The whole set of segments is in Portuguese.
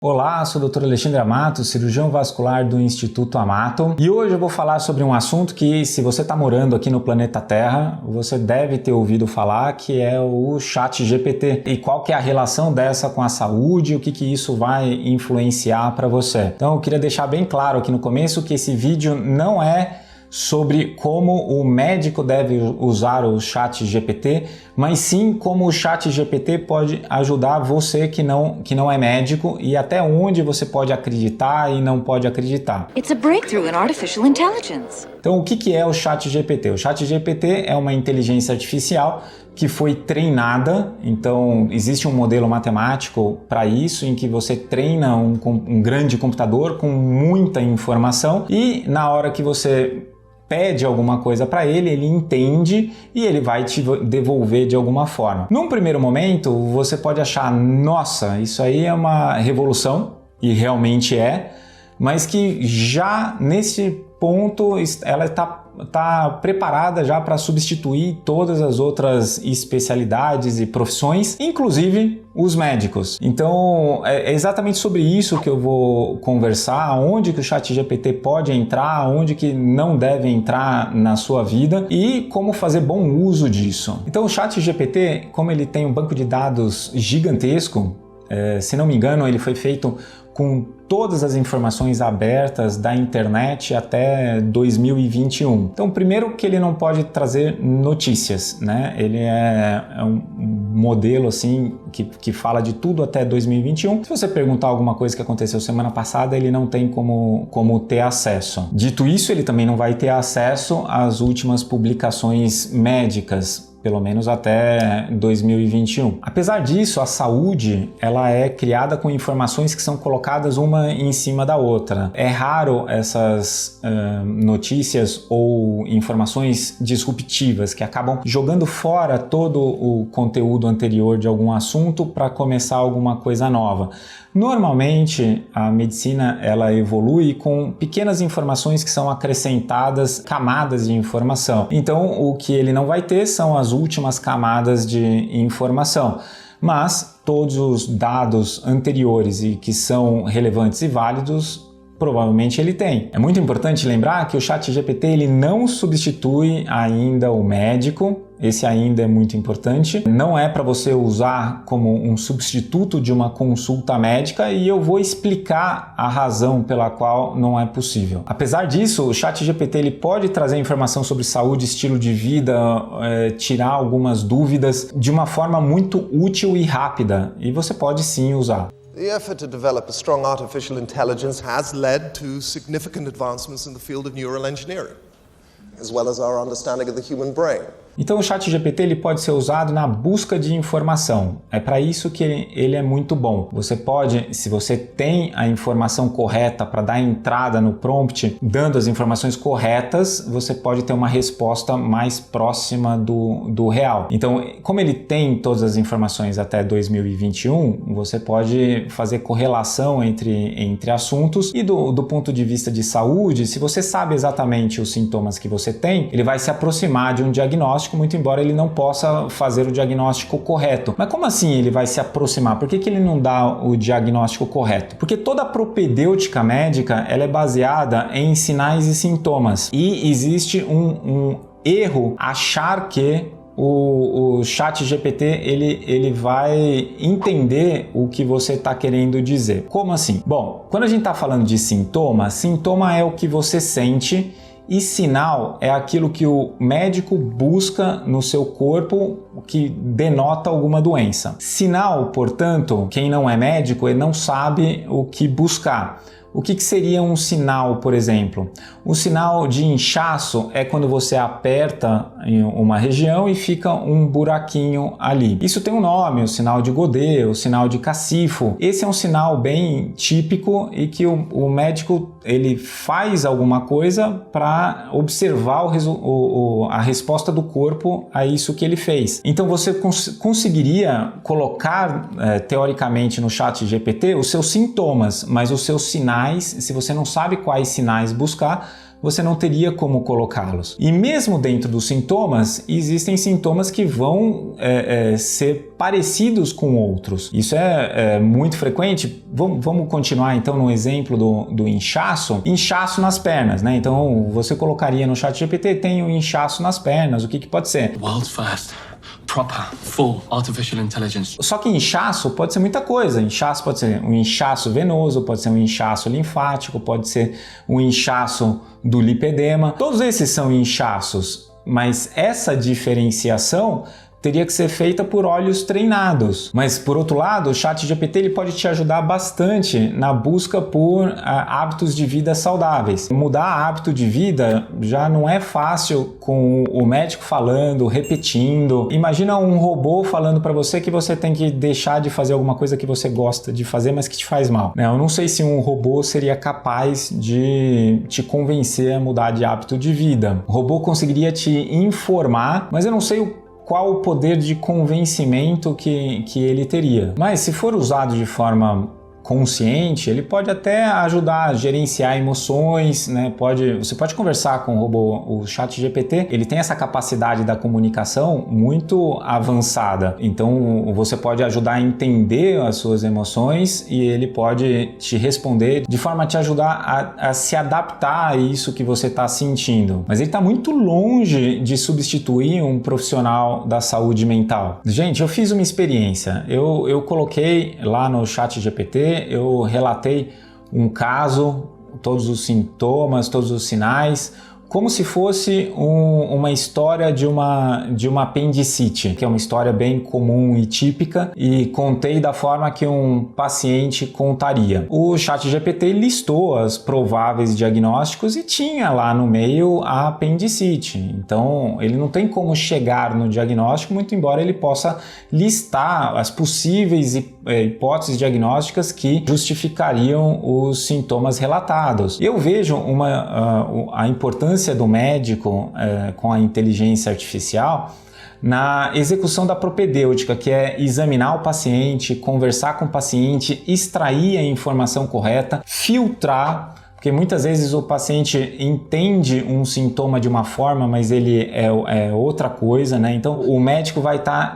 Olá, sou o Dr. Alexandre Amato, cirurgião vascular do Instituto Amato, e hoje eu vou falar sobre um assunto que, se você está morando aqui no planeta Terra, você deve ter ouvido falar, que é o ChatGPT. E qual que é a relação dessa com a saúde, o que isso vai influenciar para você. Então eu queria deixar bem claro aqui no começo que esse vídeo não é sobre como o médico deve usar o ChatGPT, mas sim como o ChatGPT pode ajudar você que não é médico e até onde você pode acreditar e não pode acreditar. It's a breakthrough in artificial intelligence. Então, o que é o ChatGPT? O ChatGPT é uma inteligência artificial que foi treinada, então existe um modelo matemático para isso, em que você treina um grande computador com muita informação e na hora que você pede alguma coisa para ele, ele entende e ele vai te devolver de alguma forma. Num primeiro momento, você pode achar, nossa, isso aí é uma revolução, e realmente é, mas que já nesse ponto ela está preparada já para substituir todas as outras especialidades e profissões, inclusive os médicos. Então é exatamente sobre isso que eu vou conversar, onde que o ChatGPT pode entrar, onde que não deve entrar na sua vida e como fazer bom uso disso. Então o ChatGPT, como ele tem um banco de dados gigantesco, se não me engano, ele foi feito com todas as informações abertas da internet até 2021. Então, primeiro que ele não pode trazer notícias, né? Ele é um modelo assim que fala de tudo até 2021. Se você perguntar alguma coisa que aconteceu semana passada, ele não tem como ter acesso. Dito isso, ele também não vai ter acesso às últimas publicações médicas, pelo menos até 2021. Apesar disso, a saúde ela é criada com informações que são colocadas uma em cima da outra. É raro essas notícias ou informações disruptivas que acabam jogando fora todo o conteúdo anterior de algum assunto para começar alguma coisa nova. Normalmente, a medicina ela evolui com pequenas informações que são acrescentadas, camadas de informação. Então, o que ele não vai ter são as últimas camadas de informação. Mas todos os dados anteriores e que são relevantes e válidos, provavelmente ele tem. É muito importante lembrar que o ChatGPT ele não substitui ainda o médico. Esse ainda é muito importante. Não é para você usar como um substituto de uma consulta médica e eu vou explicar a razão pela qual não é possível. Apesar disso, o ChatGPT ele pode trazer informação sobre saúde, estilo de vida, tirar algumas dúvidas de uma forma muito útil e rápida e você pode sim usar. The effort to develop a strong artificial intelligence has led to significant advancements in the field of neural engineering, as well as our understanding of the human brain. Então o ChatGPT ele pode ser usado na busca de informação. É para isso que ele é muito bom. Você pode, se você tem a informação correta para dar entrada no prompt, dando as informações corretas, você pode ter uma resposta mais próxima do real. Então, como ele tem todas as informações até 2021, você pode fazer correlação entre assuntos e do ponto de vista de saúde, se você sabe exatamente os sintomas que você tem, ele vai se aproximar de um diagnóstico, muito embora ele não possa fazer o diagnóstico correto. Mas como assim ele vai se aproximar? Por que ele não dá o diagnóstico correto? Porque toda a propedêutica médica ela é baseada em sinais e sintomas. E existe um erro achar que o ChatGPT ele vai entender o que você está querendo dizer. Como assim? Bom, quando a gente está falando de sintoma é o que você sente. E sinal é aquilo que o médico busca no seu corpo que denota alguma doença. Sinal, portanto, quem não é médico ele não sabe o que buscar. O que seria um sinal, por exemplo? Um sinal de inchaço é quando você aperta em uma região e fica um buraquinho ali. Isso tem um nome, o sinal de Godet, o sinal de Cacifo. Esse é um sinal bem típico e que o médico ele faz alguma coisa para observar a resposta do corpo a isso que ele fez. Então você conseguiria colocar, teoricamente, no ChatGPT os seus sintomas, mas os seus sinais, se você não sabe quais sinais buscar, você não teria como colocá-los. E mesmo dentro dos sintomas, existem sintomas que vão ser parecidos com outros. Isso é muito frequente. Vamos continuar então no exemplo do inchaço. Inchaço nas pernas, né? Então você colocaria no ChatGPT, tem um inchaço nas pernas, o que pode ser? World's first proper, full artificial intelligence. Só que inchaço pode ser muita coisa. Inchaço pode ser um inchaço venoso, pode ser um inchaço linfático, pode ser um inchaço do lipedema. Todos esses são inchaços, mas essa diferenciação teria que ser feita por olhos treinados. Mas, por outro lado, o ChatGPT ele pode te ajudar bastante na busca por hábitos de vida saudáveis. Mudar hábito de vida já não é fácil com o médico falando, repetindo. Imagina um robô falando para você que você tem que deixar de fazer alguma coisa que você gosta de fazer, mas que te faz mal. Eu não sei se um robô seria capaz de te convencer a mudar de hábito de vida. O robô conseguiria te informar, mas eu não sei qual o poder de convencimento que ele teria. Mas se for usado de forma consciente, ele pode até ajudar a gerenciar emoções, né? Você pode conversar com o robô, o ChatGPT, ele tem essa capacidade da comunicação muito avançada. Então você pode ajudar a entender as suas emoções e ele pode te responder de forma a te ajudar a se adaptar a isso que você está sentindo. Mas ele está muito longe de substituir um profissional da saúde mental. Gente, eu fiz uma experiência. Eu coloquei lá no ChatGPT, eu relatei um caso, todos os sintomas, todos os sinais, como se fosse uma história de uma apendicite, que é uma história bem comum e típica, e contei da forma que um paciente contaria. O ChatGPT listou as prováveis diagnósticos e tinha lá no meio a apendicite. Então, ele não tem como chegar no diagnóstico, muito embora ele possa listar as possíveis hipóteses diagnósticas que justificariam os sintomas relatados. Eu vejo a importância do médico com a inteligência artificial na execução da propedêutica, que é examinar o paciente, conversar com o paciente, extrair a informação correta, filtrar, porque muitas vezes o paciente entende um sintoma de uma forma, mas ele é outra coisa, né? Então o médico vai estar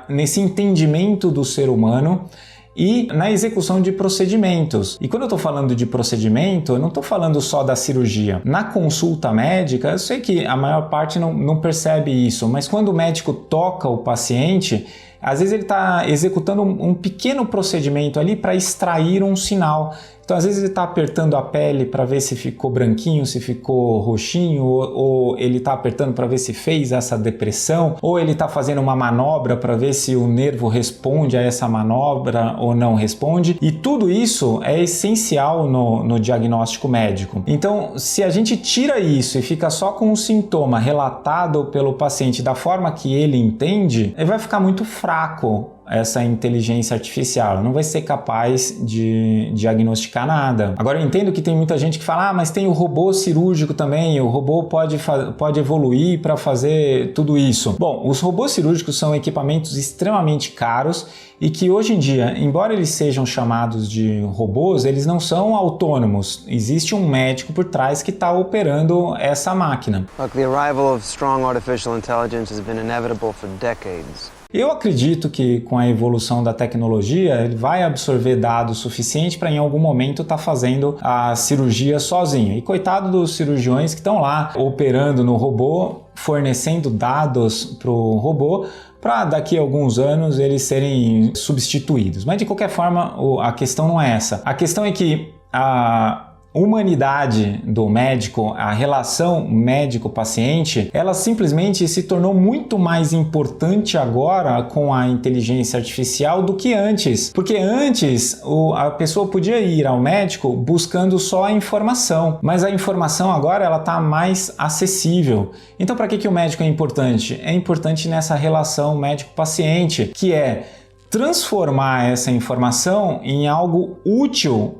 nesse entendimento do ser humano e na execução de procedimentos. E quando eu estou falando de procedimento, eu não estou falando só da cirurgia. Na consulta médica, eu sei que a maior parte não percebe isso, mas quando o médico toca o paciente, às vezes ele está executando um pequeno procedimento ali para extrair um sinal. Então, às vezes ele está apertando a pele para ver se ficou branquinho, se ficou roxinho, ou ele está apertando para ver se fez essa depressão, ou ele está fazendo uma manobra para ver se o nervo responde a essa manobra ou não responde. E tudo isso é essencial no diagnóstico médico. Então, se a gente tira isso e fica só com um sintoma relatado pelo paciente da forma que ele entende, ele vai ficar muito fraco. Essa inteligência artificial, ela não vai ser capaz de diagnosticar nada. Agora eu entendo que tem muita gente que fala, mas tem o robô cirúrgico também, o robô pode evoluir para fazer tudo isso. Bom, os robôs cirúrgicos são equipamentos extremamente caros e que hoje em dia, embora eles sejam chamados de robôs, eles não são autônomos. Existe um médico por trás que está operando essa máquina. Look, the arrival of strong artificial intelligence has been inevitable for decades. Eu acredito que com a evolução da tecnologia ele vai absorver dados suficientes para em algum momento estar fazendo a cirurgia sozinho. E coitado dos cirurgiões que estão lá operando no robô, fornecendo dados para o robô, para daqui a alguns anos eles serem substituídos. Mas de qualquer forma a questão não é essa. A questão é que a humanidade do médico, a relação médico-paciente, ela simplesmente se tornou muito mais importante agora com a inteligência artificial do que antes. Porque antes a pessoa podia ir ao médico buscando só a informação, mas a informação agora ela está mais acessível. Então para que o médico é importante? É importante nessa relação médico-paciente, que é transformar essa informação em algo útil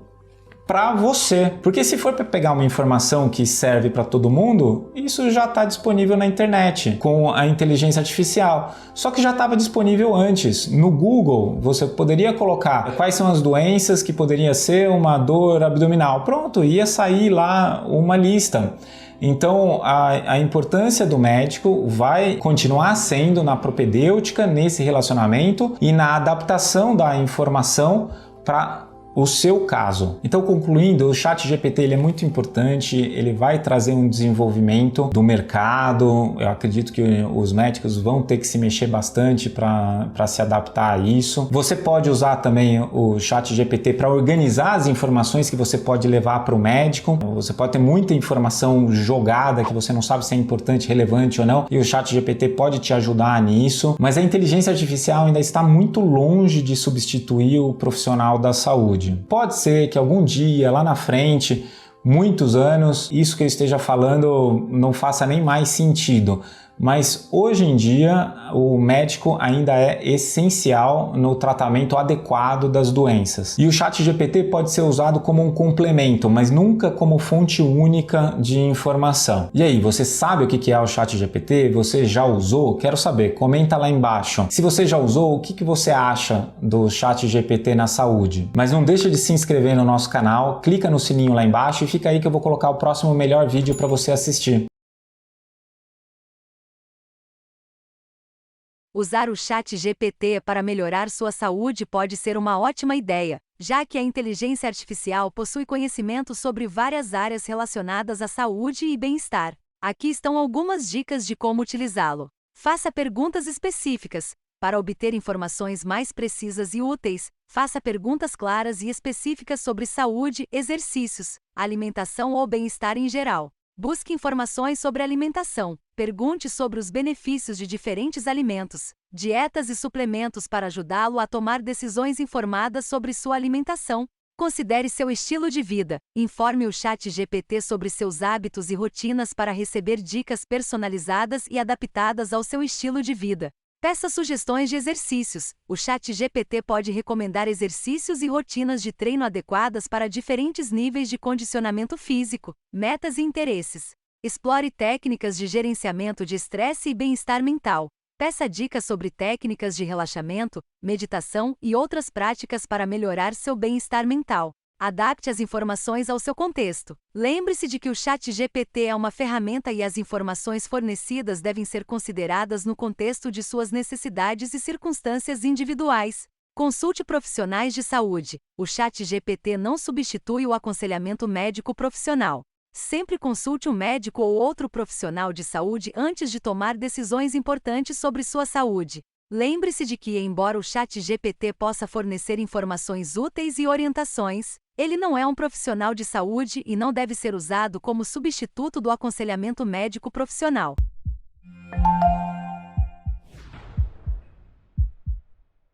para você. Porque se for para pegar uma informação que serve para todo mundo, isso já está disponível na internet com a inteligência artificial. Só que já estava disponível antes. No Google, você poderia colocar quais são as doenças que poderia ser uma dor abdominal. Pronto, ia sair lá uma lista. Então, a importância do médico vai continuar sendo na propedêutica, nesse relacionamento e na adaptação da informação para o seu caso. Então, concluindo, o ChatGPT ele é muito importante, ele vai trazer um desenvolvimento do mercado. Eu acredito que os médicos vão ter que se mexer bastante para se adaptar a isso. Você pode usar também o ChatGPT para organizar as informações que você pode levar para o médico. Você pode ter muita informação jogada que você não sabe se é importante, relevante ou não, e o ChatGPT pode te ajudar nisso. Mas a inteligência artificial ainda está muito longe de substituir o profissional da saúde. Pode ser que algum dia, lá na frente, muitos anos, isso que eu esteja falando não faça nem mais sentido. Mas hoje em dia o médico ainda é essencial no tratamento adequado das doenças. E o ChatGPT pode ser usado como um complemento, mas nunca como fonte única de informação. E aí, você sabe o que é o ChatGPT? Você já usou? Quero saber, comenta lá embaixo. Se você já usou, o que você acha do ChatGPT na saúde? Mas não deixa de se inscrever no nosso canal, clica no sininho lá embaixo e fica aí que eu vou colocar o próximo melhor vídeo para você assistir. Usar o ChatGPT para melhorar sua saúde pode ser uma ótima ideia, já que a inteligência artificial possui conhecimento sobre várias áreas relacionadas à saúde e bem-estar. Aqui estão algumas dicas de como utilizá-lo. Faça perguntas específicas. Para obter informações mais precisas e úteis, faça perguntas claras e específicas sobre saúde, exercícios, alimentação ou bem-estar em geral. Busque informações sobre alimentação. Pergunte sobre os benefícios de diferentes alimentos, dietas e suplementos para ajudá-lo a tomar decisões informadas sobre sua alimentação. Considere seu estilo de vida. Informe o ChatGPT sobre seus hábitos e rotinas para receber dicas personalizadas e adaptadas ao seu estilo de vida. Peça sugestões de exercícios. O ChatGPT pode recomendar exercícios e rotinas de treino adequadas para diferentes níveis de condicionamento físico, metas e interesses. Explore técnicas de gerenciamento de estresse e bem-estar mental. Peça dicas sobre técnicas de relaxamento, meditação e outras práticas para melhorar seu bem-estar mental. Adapte as informações ao seu contexto. Lembre-se de que o ChatGPT é uma ferramenta e as informações fornecidas devem ser consideradas no contexto de suas necessidades e circunstâncias individuais. Consulte profissionais de saúde. O ChatGPT não substitui o aconselhamento médico profissional. Sempre consulte um médico ou outro profissional de saúde antes de tomar decisões importantes sobre sua saúde. Lembre-se de que, embora o ChatGPT possa fornecer informações úteis e orientações, ele não é um profissional de saúde e não deve ser usado como substituto do aconselhamento médico profissional.